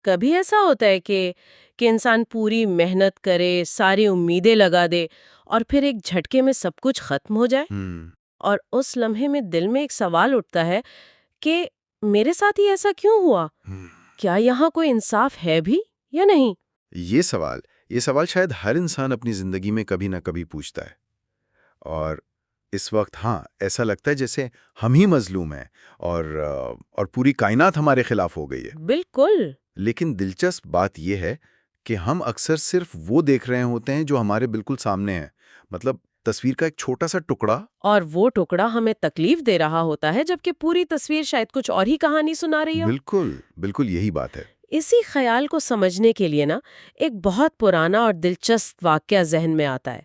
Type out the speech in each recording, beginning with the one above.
کبھی ایسا ہوتا ہے کہ انسان پوری محنت کرے، ساری امیدیں لگا دے اور پھر ایک جھٹکے میں سب کچھ ختم ہو جائے، ہم اور اس لمحے میں دل میں ایک سوال اٹھتا ہے کہ میرے ساتھ ہی ایسا کیوں ہوا؟ ہم۔ کیا یہاں کوئی انصاف ہے بھی یا نہیں؟ یہ سوال یہ سوال شاید ہر انسان اپنی زندگی میں کبھی نہ کبھی پوچھتا ہے، اور اس وقت ایسا لگتا ہے جیسے ہم ہی مظلوم ہیں اور پوری کائنات ہمارے خلاف ہو گئی ہے۔ بالکل۔ لیکن دلچسپ بات یہ ہے کہ ہم اکثر صرف وہ دیکھ رہے ہوتے ہیں جو ہمارے بالکل سامنے ہے، مطلب تصویر کا ایک چھوٹا سا ٹکڑا۔ اور وہ ٹکڑا ہمیں تکلیف دے رہا ہوتا ہے، جبکہ پوری تصویر شاید کچھ اور ہی کہانی سنا رہی ہو۔ بالکل بالکل یہی بات ہے۔ اسی خیال کو سمجھنے کے لیے ایک بہت پرانا اور دلچسپ واقعہ ذہن میں آتا ہے۔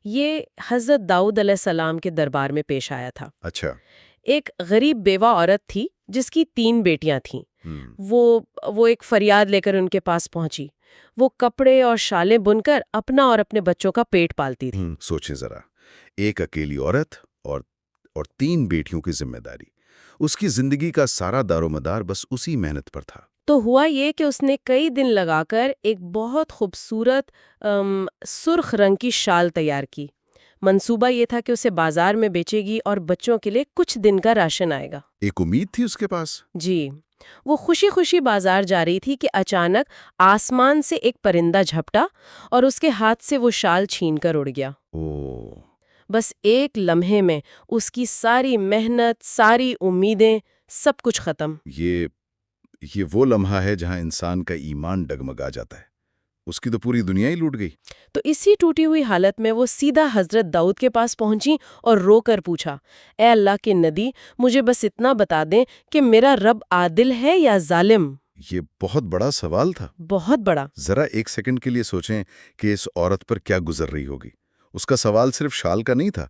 یہ حضرت داؤد علیہ السلام کے دربار میں پیش آیا تھا۔ اچھا۔ ایک غریب بیوہ عورت تھی جس کی 3 بیٹیاں تھیں۔ ہم وہ ایک فریاد لے کر ان کے پاس پہنچی۔ وہ کپڑے اور شالیں بن کر اپنا اور اپنے بچوں کا پیٹ پالتی تھی۔ سوچیں ذرا، ایک اکیلی عورت اور 3 بیٹیوں کی ذمہ داری، اس کی زندگی کا سارا دار و مدار بس اسی محنت پر تھا۔ تو ہوا یہ کہ اس نے کئی دن لگا کر ایک بہت خوبصورت سرخ رنگ کی شال تیار کی۔ منصوبہ یہ تھا کہ اسے بازار میں بیچے گی اور بچوں کے لیے کچھ دن کا راشن آئے گا۔ ایک امید تھی اس کے پاس۔ جی، وہ خوشی خوشی بازار جا رہی تھی کہ اچانک آسمان سے ایک پرندہ جھپٹا اور اس کے ہاتھ سے وہ شال چھین کر اڑ گیا۔ اوہ! بس ایک لمحے میں اس کی ساری محنت، ساری امیدیں، سب کچھ ختم۔ یہ وہ لمحہ ہے جہاں انسان کا ایمان ڈگمگا جاتا ہے۔ اس کی تو پوری دنیا ہی لوٹ گئی۔ تو اسی ٹوٹی ہوئی حالت میں وہ سیدھا حضرت داؤد کے پاس پہنچی اور رو کر پوچھا، اے اللہ کے نبی، مجھے بس اتنا بتا دیں کہ میرا رب عادل ہے یا ظالم؟ یہ بہت بڑا سوال تھا۔ بہت بڑا۔ ذرا ایک سیکنڈ کے لیے سوچیں کہ اس عورت پر کیا گزر رہی ہوگی۔ اس کا سوال صرف شال کا نہیں تھا،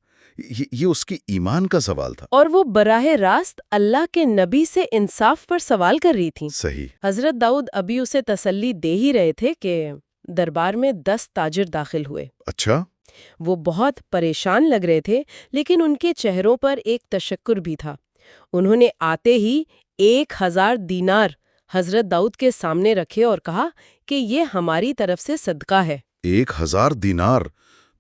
یہ اس کی ایمان کا سوال تھا۔ اور وہ براہ راست اللہ کے نبی سے انصاف پر سوال کر رہی تھی۔ صحیح۔ حضرت داؤد ابھی اسے تسلی دے ہی رہے تھے کہ دربار میں 10 تاجر داخل ہوئے۔ اچھا۔ وہ بہت پریشان لگ رہے تھے، لیکن ان کے چہروں پر ایک تشکر بھی تھا۔ انہوں نے آتے ہی 1000 دینار حضرت داؤد کے سامنے رکھے اور کہا کہ یہ ہماری طرف سے صدقہ ہے۔ 1000 دینار!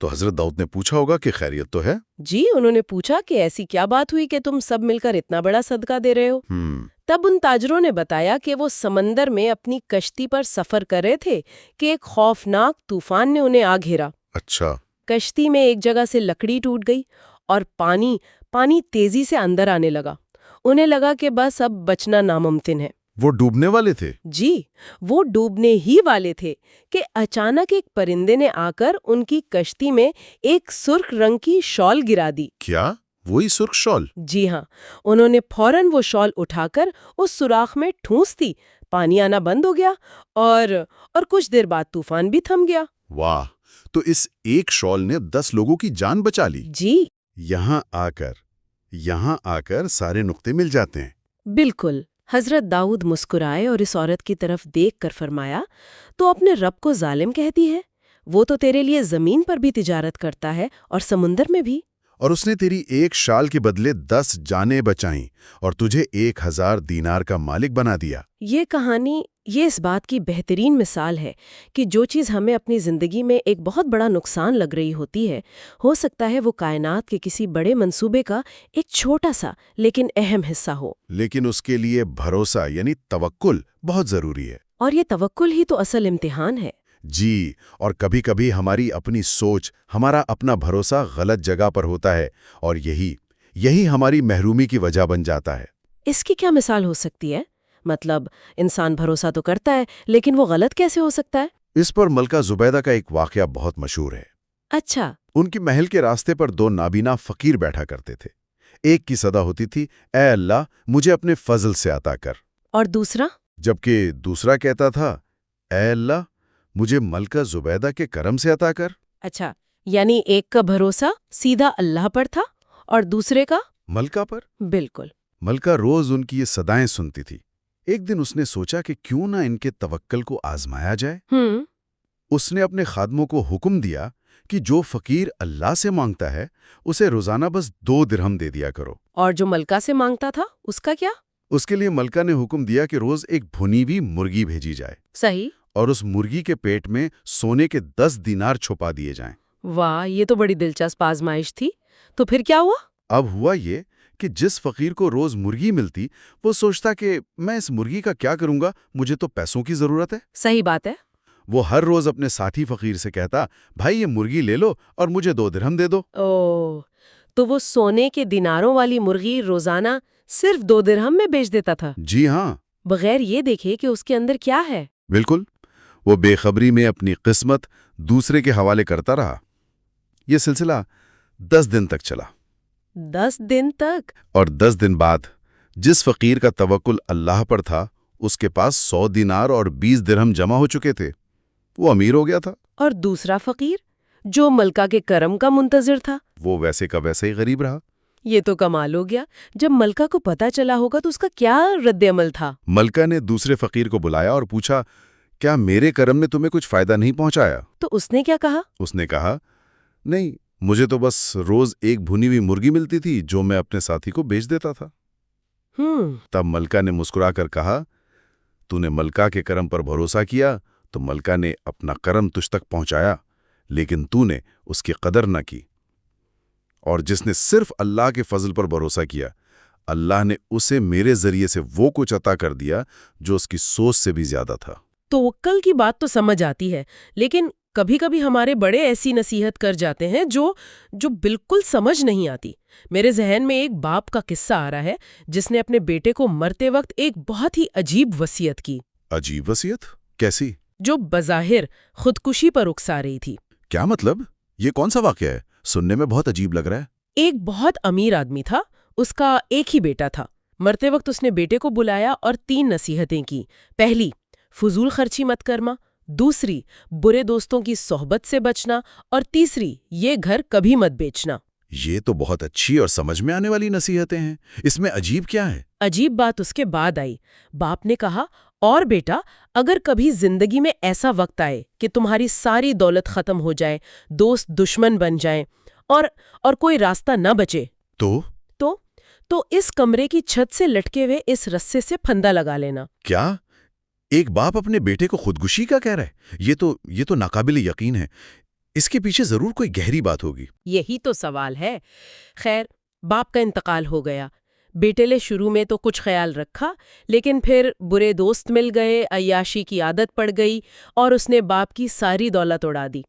تو حضرت داؤد نے پوچھا ہوگا کہ خیریت تو ہے؟ جی، انہوں نے پوچھا کہ ایسی کیا بات ہوئی کہ تم سب مل کر اتنا بڑا صدقہ دے رہے ہو؟ تب ان تاجروں نے بتایا کہ وہ سمندر میں اپنی کشتی پر سفر کر رہے تھے کہ ایک خوفناک طوفان نے انہیں آ گھیرا۔ اچھا۔ کشتی میں ایک جگہ سے لکڑی ٹوٹ گئی اور پانی تیزی سے اندر آنے لگا۔ انہیں لگا کہ بس اب بچنا ناممکن ہے۔ وہ ڈوبنے والے تھے؟ جی، وہ ڈوبنے ہی والے تھے کہ اچانک ایک پرندے نے آ کر ان کی کشتی میں ایک سرخ رنگ کی شال گرا دی۔ کیا؟ وہی سرخ شال؟ جی ہاں، انہوں نے فوراً وہ شال اٹھا کر اس سوراخ میں ٹھونس دی، پانی آنا بند ہو گیا اور کچھ دیر بعد طوفان بھی تھم گیا۔ واہ! تو اس ایک شال نے 10 لوگوں کی جان بچا لی۔ جی یہاں آ کر سارے نقطے مل جاتے ہیں۔ بالکل۔ حضرت داؤد مسکرائے اور اس عورت کی طرف دیکھ کر فرمایا، تو اپنے رب کو ظالم کہتی ہے؟ وہ تو تیرے لیے زمین پر بھی تجارت کرتا ہے اور سمندر میں بھی۔ اور اس نے تیری ایک شال کے بدلے 10 جانیں بچائیں اور تجھے 1000 دینار کا مالک بنا دیا۔ یہ کہانی اس بات کی بہترین مثال ہے کہ جو چیز ہمیں اپنی زندگی میں ایک بہت بڑا نقصان لگ رہی ہوتی ہے، ہو سکتا ہے وہ کائنات کے کسی بڑے منصوبے کا ایک چھوٹا سا لیکن اہم حصہ ہو۔ لیکن اس کے لیے بھروسہ یعنی توکل بہت ضروری ہے۔ اور یہ توکل ہی تو اصل امتحان ہے۔ جی، اور کبھی کبھی ہماری اپنی سوچ، ہمارا اپنا بھروسہ غلط جگہ پر ہوتا ہے، اور یہی ہماری محرومی کی وجہ بن جاتا ہے۔ اس کی کیا مثال ہو سکتی ہے؟ مطلب انسان بھروسہ تو کرتا ہے لیکن وہ غلط کیسے ہو سکتا ہے؟ اس پر ملکہ زبیدہ کا ایک واقعہ بہت مشہور ہے۔ اچھا۔ ان کی محل کے راستے پر 2 نابینا فقیر بیٹھا کرتے تھے۔ ایک کی صدا ہوتی تھی، اے اللہ مجھے اپنے فضل سے عطا کر، اور دوسرا؟ جبکہ دوسرا کہتا تھا، اے اللہ مجھے ملکہ زبیدہ کے کرم سے عطا کر۔ اچھا، یعنی ایک کا بھروسہ سیدھا اللہ پر تھا اور دوسرے کا ملکہ پر۔ بالکل۔ ملکہ روز ان کی یہ صدائیں سنتی تھی۔ ایک دن اس نے سوچا کہ کیوں نہ ان کے توکل کو آزمایا جائے۔ اس نے اپنے خادموں کو حکم دیا کہ جو فقیر اللہ سے مانگتا ہے اسے روزانہ بس 2 درہم دے دیا کرو۔ اور جو ملکہ سے مانگتا تھا اس کا کیا؟ اس کے لیے ملکہ نے حکم دیا کہ روز ایک بھنی ہوئی مرغی بھیجی جائے صحیح۔ اور اس مرغی کے پیٹ میں سونے کے 10 دینار چھپا دیے جائیں۔ واہ، یہ تو بڑی دلچسپ آزمائش تھی۔ تو پھر کیا ہوا؟ اب ہوا یہ کہ جس فقیر کو روز مرغی ملتی وہ سوچتا کہ میں اس مرغی کا کیا کروں گا، مجھے تو پیسوں کی ضرورت ہے۔ صحیح بات ہے۔ وہ ہر روز اپنے ساتھی فقیر سے کہتا، بھائی یہ مرغی لے لو اور مجھے 2 درہم دے دو۔ تو وہ سونے کے دیناروں والی مرغی روزانہ صرف 2 درہم میں بیچ دیتا تھا، جی ہاں، بغیر یہ دیکھے کہ اس کے اندر کیا ہے۔ بالکل۔ وہ بے خبری میں اپنی قسمت دوسرے کے حوالے کرتا رہا۔ یہ سلسلہ 10 دن تک چلا۔ 10 دن تک؟ اور 10 دن بعد جس فقیر کا توکل اللہ پر تھا اس کے پاس 100 دینار اور 20 درہم جمع ہو چکے تھے۔ وہ امیر ہو گیا تھا۔ اور دوسرا فقیر جو ملکہ کے کرم کا منتظر تھا، وہ ویسے کا ویسے ہی غریب رہا۔ یہ تو کمال ہو گیا۔ جب ملکہ کو پتہ چلا ہوگا تو اس کا کیا رد عمل تھا؟ ملکہ نے دوسرے فقیر کو بلایا اور پوچھا، کیا میرے کرم نے تمہیں کچھ فائدہ نہیں پہنچایا؟ تو اس نے کیا کہا؟ اس نے کہا، نہیں، مجھے تو بس روز ایک بھنی ہوئی مرغی ملتی تھی جو میں اپنے ساتھی کو بیچ دیتا تھا۔ تب ملکہ نے مسکرا کر کہا، تو نے ملکہ کے کرم پر بھروسہ کیا تو ملکہ نے اپنا کرم تجھ تک پہنچایا، لیکن تو نے اس کی قدر نہ کی۔ اور جس نے صرف اللہ کے فضل پر بھروسہ کیا، اللہ نے اسے میرے ذریعے سے وہ کچھ عطا کر دیا جو اس کی سوچ سے بھی زیادہ تھا۔ توکل کی بات تو سمجھ آتی ہے، لیکن کبھی کبھی ہمارے بڑے ایسی نصیحت کر جاتے ہیں جو بالکل سمجھ نہیں آتی۔ میرے ذہن میں ایک باپ کا قصہ آ رہا ہے جس نے اپنے بیٹے کو مرتے وقت ایک بہت ہی عجیب وصیت کی۔ عجیب وصیت؟ کیسی؟ جو بظاہر خودکشی پر اکسا رہی تھی۔ کیا مطلب؟ یہ کون سا واقعہ ہے؟ سننے میں بہت عجیب لگ رہا ہے۔ ایک بہت امیر آدمی تھا، اس کا ایک ہی بیٹا تھا۔ مرتے وقت اس نے بیٹے کو بلایا اور 3 نصیحتیں کی۔ پہلی، فضول خرچی مت کرنا۔ دوسری، برے دوستوں کی صحبت سے بچنا۔ اور تیسری، یہ گھر کبھی مت بیچنا۔ یہ تو بہت اچھی اور سمجھ میں آنے والی نصیحتیں ہیں۔ اس میں عجیب کیا ہے؟ عجیب بات اس کے بعد آئی۔ باپ نے کہا، اور بیٹا، اگر کبھی زندگی میں ایسا وقت آئے کہ تمہاری ساری دولت ختم ہو جائے، دوست دشمن بن جائیں اور کوئی راستہ نہ بچے تو اس کمرے کی چھت سے لٹکے ہوئے اس رسے سے پھندا لگا لینا۔ کیا ایک باپ اپنے بیٹے کو خودکشی کا کہہ رہا ہے؟ یہ تو ناقابل یقین ہے۔ اس کے پیچھے ضرور کوئی گہری بات ہوگی۔ یہی تو سوال ہے۔ خیر، باپ کا انتقال ہو گیا۔ بیٹے نے شروع میں تو کچھ خیال رکھا، لیکن پھر برے دوست مل گئے، عیاشی کی عادت پڑ گئی اور اس نے باپ کی ساری دولت اڑا دی۔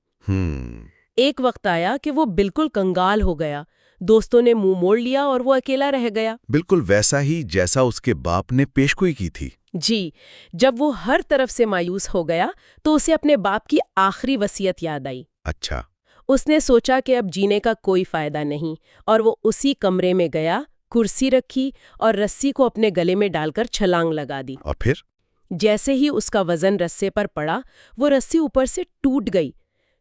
ایک وقت آیا کہ وہ بالکل کنگال ہو گیا۔ دوستوں نے منہ موڑ لیا اور وہ اکیلا رہ گیا۔ بالکل ویسا ہی جیسا اس کے باپ نے پیشگوئی کی تھی۔ جی، جب وہ ہر طرف سے مایوس ہو گیا تو اسے اپنے باپ کی آخری وصیت یاد آئی۔ اچھا۔ اس نے سوچا کہ اب جینے کا کوئی فائدہ نہیں، اور وہ اسی کمرے میں گیا، کرسی رکھی اور رسی کو اپنے گلے میں ڈال کر چھلانگ لگا دی۔ اور پھر؟ جیسے ہی اس کا وزن رسے پر پڑا، وہ رسی اوپر سے ٹوٹ گئی،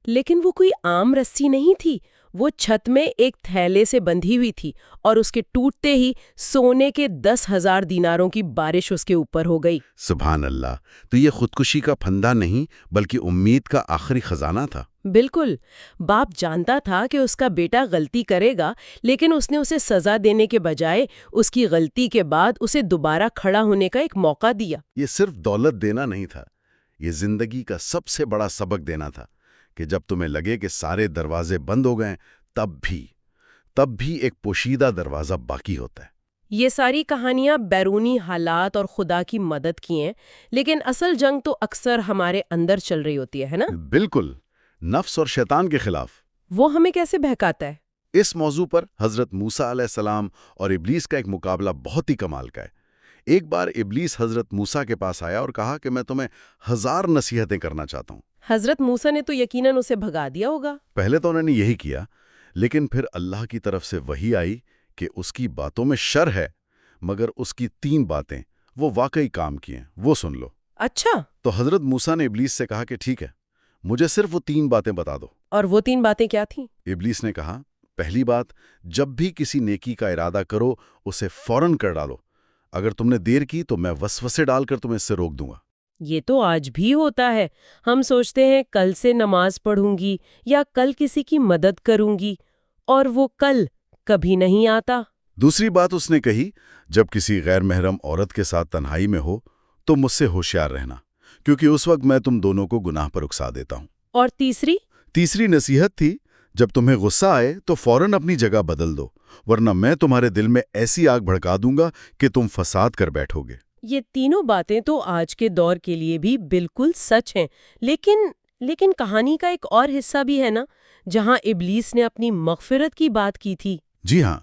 لیکن وہ کوئی عام رسی نہیں تھی۔ وہ چھت میں ایک تھیلے سے بندھی ہوئی تھی اور اس کے ٹوٹتے ہی سونے کے 10,000 دیناروں کی بارش اس کے اوپر ہو گئی۔ سبحان اللہ! تو یہ خودکشی کا پھندا نہیں بلکہ امید کا آخری خزانہ تھا۔ بالکل۔ باپ جانتا تھا کہ اس کا بیٹا غلطی کرے گا، لیکن اس نے اسے سزا دینے کے بجائے اس کی غلطی کے بعد اسے دوبارہ کھڑا ہونے کا ایک موقع دیا۔ یہ صرف دولت دینا نہیں تھا، یہ زندگی کا سب سے بڑا سبق دینا تھا کہ جب تمہیں لگے کہ سارے دروازے بند ہو گئے، تب بھی ایک پوشیدہ دروازہ باقی ہوتا ہے۔ یہ ساری کہانیاں بیرونی حالات اور خدا کی مدد کی ہیں، لیکن اصل جنگ تو اکثر ہمارے اندر چل رہی ہوتی ہے نا؟ بالکل، نفس اور شیطان کے خلاف۔ وہ ہمیں کیسے بہکاتا ہے؟ اس موضوع پر حضرت موسیٰ علیہ السلام اور ابلیس کا ایک مقابلہ بہت ہی کمال کا ہے۔ ایک بار ابلیس حضرت موسیٰ کے پاس آیا اور کہا کہ میں تمہیں 1000 نصیحتیں کرنا چاہتا ہوں۔ حضرت موسیٰ نے تو یقیناً اسے بھگا دیا ہوگا۔ پہلے تو انہوں نے یہی کیا، لیکن پھر اللہ کی طرف سے وحی آئی کہ اس کی باتوں میں شر ہے، مگر اس کی 3 باتیں وہ واقعی کام کی ہیں، وہ سن لو۔ اچھا۔ تو حضرت موسیٰ نے ابلیس سے کہا کہ ٹھیک ہے، مجھے صرف وہ 3 باتیں بتا دو۔ اور وہ 3 باتیں کیا تھیں؟ ابلیس نے کہا، پہلی بات، جب بھی کسی نیکی کا ارادہ کرو اسے فوراً کر ڈالو۔ اگر تم نے دیر کی تو میں وسوسے ڈال کر تمہیں اس سے روک دوں گا۔ یہ تو آج بھی ہوتا ہے۔ ہم سوچتے ہیں کل سے نماز پڑھوں گی یا کل کسی کی مدد کروں گی، اور وہ کل کبھی نہیں آتا۔ دوسری بات اس نے کہی، جب کسی غیر محرم عورت کے ساتھ تنہائی میں ہو تو مجھ سے ہوشیار رہنا، کیونکہ اس وقت میں تم دونوں کو گناہ پر اکسا دیتا ہوں۔ اور تیسری نصیحت تھی، جب تمہیں غصہ آئے تو فوراً اپنی جگہ بدل دو، ورنہ میں تمہارے دل میں ایسی آگ بھڑکا دوں گا کہ تم فساد کر بیٹھو گے۔ یہ تینوں باتیں تو آج کے دور کے لیے بھی بالکل سچ ہیں، لیکن کہانی کا ایک اور حصہ بھی ہے نا، جہاں ابلیس نے اپنی مغفرت کی بات کی تھی۔ جی ہاں،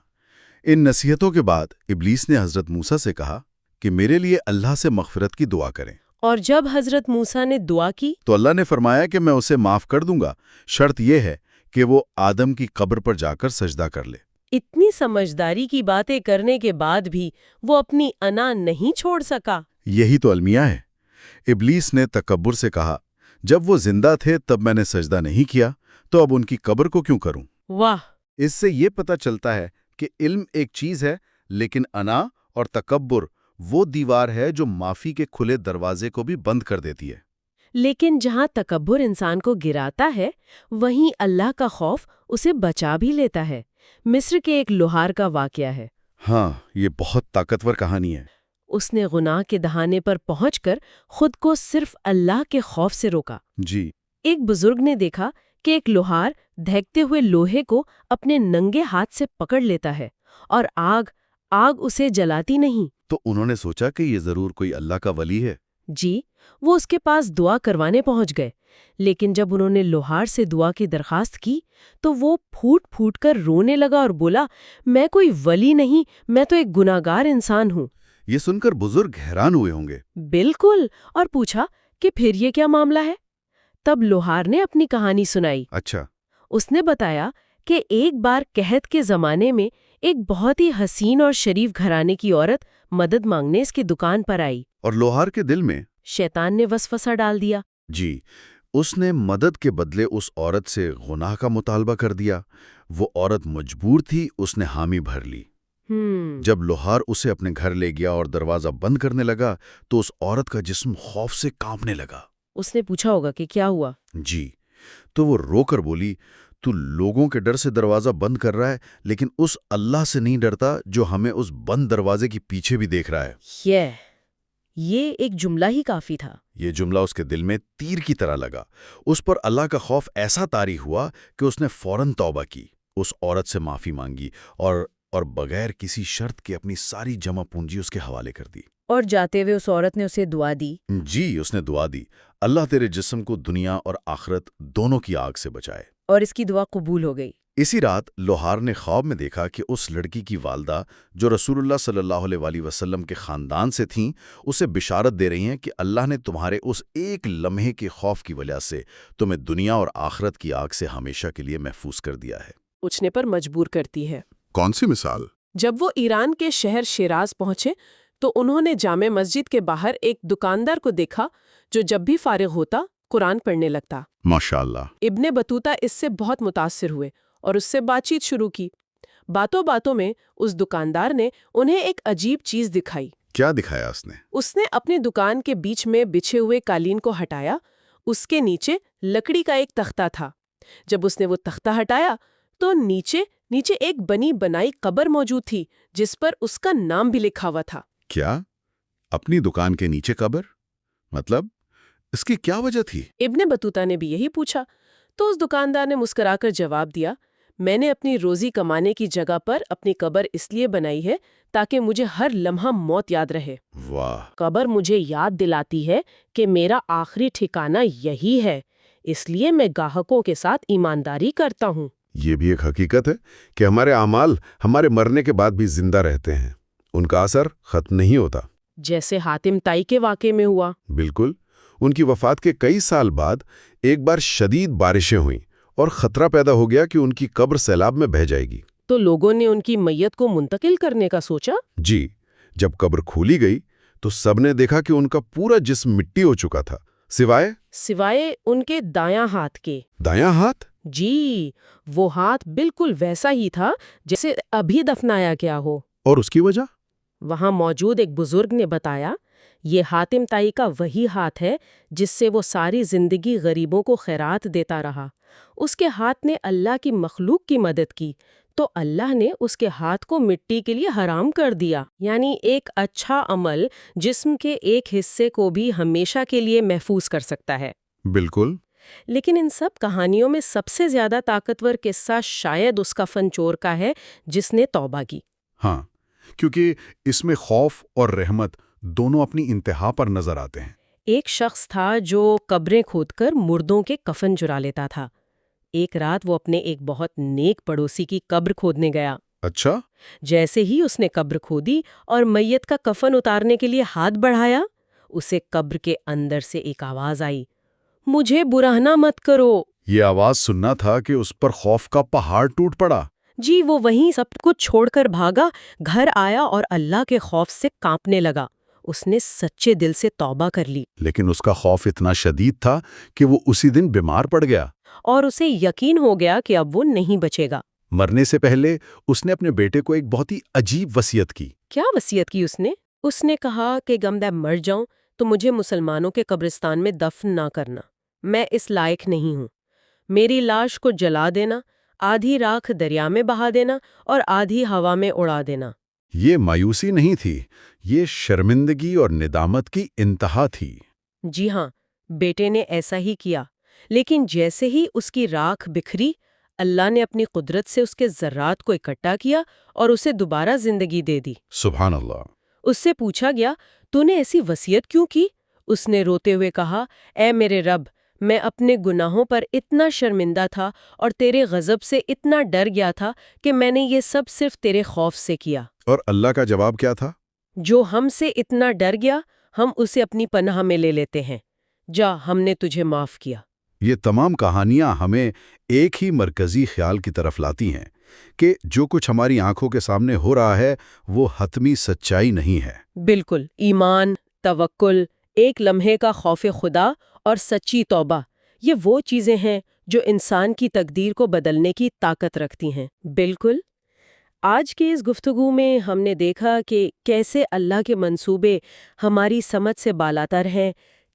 ان نصیحتوں کے بعد ابلیس نے حضرت موسیٰ سے کہا کہ میرے لیے اللہ سے مغفرت کی دعا کریں۔ اور جب حضرت موسیٰ نے دعا کی تو اللہ نے فرمایا کہ میں اسے معاف کر دوں گا، شرط یہ ہے کہ وہ آدم کی قبر پر جا کر سجدہ کر لے۔ اتنی سمجھداری کی باتیں کرنے کے بعد بھی وہ اپنی انا نہیں چھوڑ سکا۔ یہی تو المیہ ہے۔ ابلیس نے تکبر سے کہا، جب وہ زندہ تھے تب میں نے سجدہ نہیں کیا، تو اب ان کی قبر کو کیوں کروں؟ واہ! اس سے یہ پتہ چلتا ہے کہ علم ایک چیز ہے، لیکن انا اور تکبر وہ دیوار ہے جو معافی کے کھلے دروازے کو بھی بند کر دیتی ہے۔ لیکن جہاں تکبر انسان کو گراتا ہے، وہیں اللہ کا خوف اسے بچا بھی لیتا ہے۔ مصر کے ایک لوہار کا واقعہ ہے۔ ہاں، یہ بہت طاقتور کہانی ہے۔ اس نے گناہ کے دہانے پر پہنچ کر خود کو صرف اللہ کے خوف سے روکا۔ جی، ایک بزرگ نے دیکھا کہ ایک لوہار دہکتے ہوئے لوہے کو اپنے ننگے ہاتھ سے پکڑ لیتا ہے اور آگ اسے جلاتی نہیں۔ تو انہوں نے سوچا کہ یہ ضرور کوئی اللہ کا ولی ہے۔ جی، وہ اس کے پاس دعا کروانے پہنچ گئے، لیکن جب انہوں نے لوہار سے دعا کی درخواست کی تو وہ پھوٹ پھوٹ کر رونے لگا اور بولا، میں کوئی ولی نہیں، میں تو ایک گناہگار انسان ہوں۔ یہ سن کر بزرگ حیران ہوئے ہوں گے۔ بالکل، اور پوچھا کہ پھر یہ کیا معاملہ ہے؟ تب لوہار نے اپنی کہانی سنائی۔ اچھا، اس نے بتایا کہ ایک بار قحط کے زمانے میں ایک بہت ہی حسین اور شریف گھرانے کی عورت مدد مانگنے اس کی دکان پر آئی۔ اور لوہار کے دل میں شیطان نے وسوسہ ڈال دیا۔ جی، اس نے مدد کے بدلے اس عورت سے گناہ کا مطالبہ کر دیا۔ وہ عورت مجبور تھی، اس نے حامی بھر لی۔ جب لوہار اسے اپنے گھر لے گیا اور دروازہ بند کرنے لگا تو اس عورت کا جسم خوف سے کانپنے لگا۔ اس نے پوچھا ہوگا کہ کیا ہوا؟ جی، تو وہ رو کر بولی، تو لوگوں کے ڈر سے دروازہ بند کر رہا ہے، لیکن اس اللہ سے نہیں ڈرتا جو ہمیں اس بند دروازے کے پیچھے بھی دیکھ رہا ہے۔ یہ ایک جملہ ہی کافی تھا۔ یہ جملہ اس کے دل میں تیر کی طرح لگا۔ اس پر اللہ کا خوف ایسا طاری ہوا کہ اس نے فوراً توبہ کی، اس عورت سے معافی مانگی اور بغیر کسی شرط کے اپنی ساری جمع پونجی اس کے حوالے کر دی۔ اور جاتے ہوئے اس عورت نے اسے دعا دی۔ جی، اس نے دعا دی، اللہ تیرے جسم کو دنیا اور آخرت دونوں کی آگ سے بچائے۔ اور اس کی دعا قبول ہو گئی۔ اسی رات لوہار نے خواب میں دیکھا کہ اس لڑکی کی والدہ جو رسول اللہ صلی اللہ علیہ وسلم کے خاندان سے تھیں، اسے بشارت دے رہی ہیں کہ اللہ نے تمہارے اس ایک لمحے کے خوف کی وجہ سے تمہیں دنیا اور آخرت کی آگ سے ہمیشہ کے لیے محفوظ کر دیا ہے۔ پوچھنے پر مجبور کرتی ہے۔ کون سی مثال؟ جب وہ ایران کے شہر شیراز پہنچے تو انہوں نے جامع مسجد کے باہر ایک دکاندار کو دیکھا جو جب بھی فارغ ہوتا قرآن پڑھنے لگتا۔ ماشاءاللہ۔ ابن بطوطہ اس سے بہت متاثر ہوئے اور اس سے بات چیت شروع کی۔ باتوں باتوں میں اس دکاندار نے انہیں ایک عجیب چیز دکھائی۔ کیا دکھایا اس نے؟ اس نے اپنی دکان کے بیچ میں بچھے ہوئے قالین کو ہٹایا۔ اس کے نیچے لکڑی کا ایک تختہ تھا۔ جب اس نے وہ تختہ ہٹایا تو نیچے ایک بنی بنائی قبر موجود تھی جس پر اس کا نام بھی لکھا ہوا تھا۔ کیا؟ اپنی دکان کے نیچے قبر؟ مطلب اس کی کیا وجہ تھی؟ ابن بطوطہ نے بھی یہی پوچھا تو اس دکاندار نے مسکرا کر جواب دیا، میں نے اپنی روزی کمانے کی جگہ پر اپنی قبر اس لیے بنائی ہے تاکہ مجھے ہر لمحہ موت یاد رہے۔ واہ! قبر مجھے یاد دلاتی ہے کہ میرا آخری ٹھکانہ یہی ہے، اس لیے میں گاہکوں کے ساتھ ایمانداری کرتا ہوں۔ یہ بھی ایک حقیقت ہے کہ ہمارے اعمال ہمارے مرنے کے بعد بھی زندہ رہتے ہیں، ان کا اثر ختم نہیں ہوتا۔ جیسے حاتم طائی کے واقعے میں ہوا۔ بالکل، ان کی وفات کے کئی سال بعد ایک بار شدید بارشیں ہوئیں اور خطرہ پیدا ہو گیا کہ ان کی قبر سیلاب میں بہہ جائے گی۔ تو لوگوں نے ان کی میت کو منتقل کرنے کا سوچا۔ جی، جب قبر کھولی گئی تو سب نے دیکھا کہ ان کا پورا جسم مٹی ہو چکا تھا، سوائے ان کے دایاں ہاتھ کے۔ دایاں ہاتھ؟ جی، وہ ہاتھ بالکل ویسا ہی تھا جیسے ابھی دفنایا گیا ہو۔ اور اس کی وجہ؟ وہاں موجود ایک بزرگ نے بتایا، یہ حاتم طائی کا وہی ہاتھ ہے جس سے وہ ساری زندگی غریبوں کو خیرات دیتا رہا۔ اس کے ہاتھ نے اللہ کی مخلوق کی مدد کی تو اللہ نے اس کے ہاتھ کو مٹی کے لیے حرام کر دیا، یعنی ایک اچھا عمل جسم کے ایک حصے کو بھی ہمیشہ کے لیے محفوظ کر سکتا ہے۔ بالکل۔ لیکن ان سب کہانیوں میں سب سے زیادہ طاقتور قصہ شاید اس کفن چور کا ہے جس نے توبہ کی۔ ہاں، کیونکہ اس میں خوف اور رحمت دونوں اپنی انتہا پر نظر آتے ہیں۔ ایک شخص تھا جو قبریں کھود کر مردوں کے کفن چرا لیتا تھا۔ ایک رات وہ اپنے ایک بہت نیک پڑوسی کی قبر کھودنے گیا۔ اچھا؟ جیسے ہی اس نے قبر کھودی اور میت کا کفن اتارنے کے لیے ہاتھ بڑھایا، اسے قبر کے اندر سے ایک آواز آئی، مجھے برہنہ مت کرو۔ یہ آواز سننا تھا کہ اس پر خوف کا پہاڑ ٹوٹ پڑا۔ جی، وہ وہیں سب کچھ چھوڑ کر بھاگا، گھر آیا اور اللہ کے خوف سے کانپنے لگا۔ اس نے سچے دل سے توبہ کر لی۔ لیکن اس کا خوف اتنا شدید تھا کہ وہ اسی دن بیمار پڑ گیا۔ اور اسے یقین ہو گیا کہ اب وہ نہیں بچے گا۔ مرنے سے پہلے اس نے اپنے بیٹے کو ایک بہت ہی عجیب وصیت کی۔ کیا وصیت کی اس نے؟ اس نے کہا کہ گمدہ مر جاؤں تو مجھے مسلمانوں کے قبرستان میں دفن نہ کرنا، میں اس لائق نہیں ہوں۔ میری لاش کو جلا دینا، آدھی راکھ دریا میں بہا دینا اور آدھی ہوا میں اڑا دینا۔ یہ مایوسی نہیں تھی، یہ شرمندگی اور ندامت کی انتہا تھی۔ جی ہاں، بیٹے نے ایسا ہی کیا، لیکن جیسے ہی اس کی راکھ بکھری، اللہ نے اپنی قدرت سے اس کے ذرات کو اکٹھا کیا اور اسے دوبارہ زندگی دے دی۔ سبحان اللہ۔ اس سے پوچھا گیا، تو نے ایسی وصیت کیوں کی؟ اس نے روتے ہوئے کہا، اے میرے رب، میں اپنے گناہوں پر اتنا شرمندہ تھا اور تیرے غضب سے اتنا ڈر گیا تھا کہ میں نے یہ سب صرف تیرے خوف سے کیا۔ اور اللہ کا جواب کیا تھا؟ جو ہم سے اتنا ڈر گیا، ہم اسے اپنی پناہ میں لے لیتے ہیں، جا، ہم نے تجھے معاف کیا۔ یہ تمام کہانیاں ہمیں ایک ہی مرکزی خیال کی طرف لاتی ہیں کہ جو کچھ ہماری آنکھوں کے سامنے ہو رہا ہے وہ حتمی سچائی نہیں ہے۔ بالکل، ایمان، توکل، ایک لمحے کا خوف خدا اور سچی توبہ، یہ وہ چیزیں ہیں جو انسان کی تقدیر کو بدلنے کی طاقت رکھتی ہیں۔ بالکل۔ آج کی اس گفتگو میں ہم نے دیکھا کہ کیسے اللہ کے منصوبے ہماری سمجھ سے بالاتر ہیں،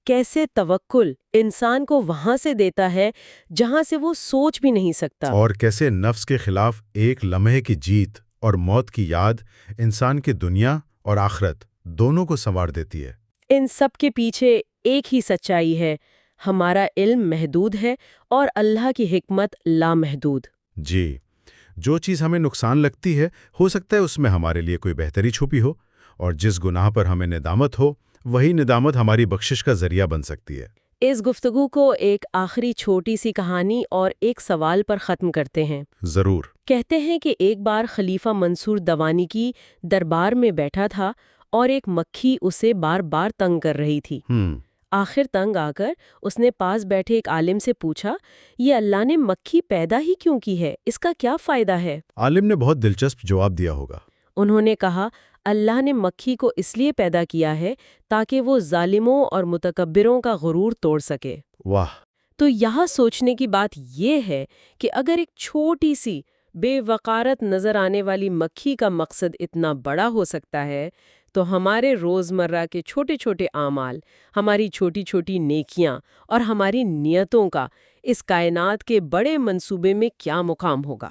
کیسے توکل انسان کو وہاں سے دیتا ہے جہاں سے وہ سوچ بھی نہیں سکتا، اور کیسے نفس کے خلاف ایک لمحے کی جیت اور موت کی یاد انسان کی دنیا اور آخرت دونوں کو سنوار دیتی ہے۔ ان سب کے پیچھے ایک ہی سچائی ہے، ہمارا علم محدود ہے اور اللہ کی حکمت لامحدود۔ جی، جو چیز ہمیں نقصان لگتی ہے ہو سکتا ہے اس میں ہمارے لیے کوئی بہتری چھپی ہو، اور جس گناہ پر ہمیں ندامت ہو وہی ندامت ہماری بخشش کا ذریعہ بن سکتی ہے۔ اس گفتگو کو ایک آخری چھوٹی سی کہانی اور ایک سوال پر ختم کرتے ہیں۔ ضرور۔ کہتے ہیں کہ ایک بار خلیفہ منصور دوانی کی دربار میں بیٹھا تھا اور ایک مکھی اسے بار بار تنگ کر رہی تھی۔ آخر تنگ آ کر اس نے پاس بیٹھے ایک عالم سے پوچھا، یہ اللہ نے مکھی پیدا ہی کیوں کی ہے؟ اس کا کیا فائدہ ہے؟ عالم نے بہت دلچسپ جواب دیا ہوگا۔ انہوں نے کہا، اللہ نے مکھی کو اس لیے پیدا کیا ہے تاکہ وہ ظالموں اور متکبروں کا غرور توڑ سکے۔ واہ! تو یہاں سوچنے کی بات یہ ہے کہ اگر ایک چھوٹی سی بے وقارت نظر آنے والی مکھی کا مقصد اتنا بڑا ہو سکتا ہے، تو ہمارے روزمرہ کے چھوٹے چھوٹے اعمال، ہماری چھوٹی چھوٹی نیکیاں اور ہماری نیتوں کا اس کائنات کے بڑے منصوبے میں کیا مقام ہوگا۔